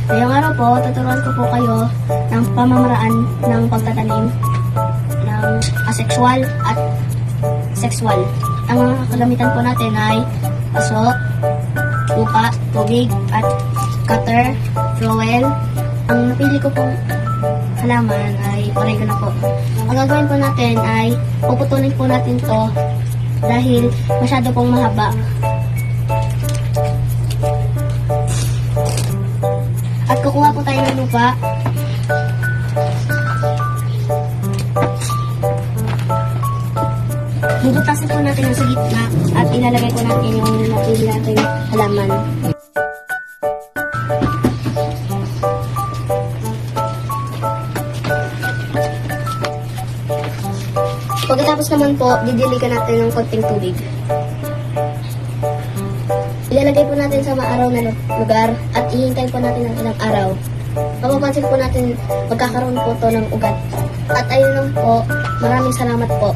Ngayong araw po, tuturuan ko po kayo ng pamamaraan ng pagtatanim ng asexual at sexual. Ang mga kagamitan po natin ay paso, lupa, tubig, at cutter, trowel. Ang napili ko pong halaman ay oregano po. Ang gagawin po natin ay puputulin po natin to dahil masyado pong mahaba. At kukuha po tayo ng lupa. Bubutasin po natin sa gitna at ilalagay po natin yung napili natin halaman. Pagkatapos naman po, didiligan natin ng konting tubig. Ilalagay po natin sa maaraw na lugar at ihintayin po natin ng ilang araw. Mapapansin po natin magkakaroon po to ng ugat. At ayun lang po, maraming salamat po.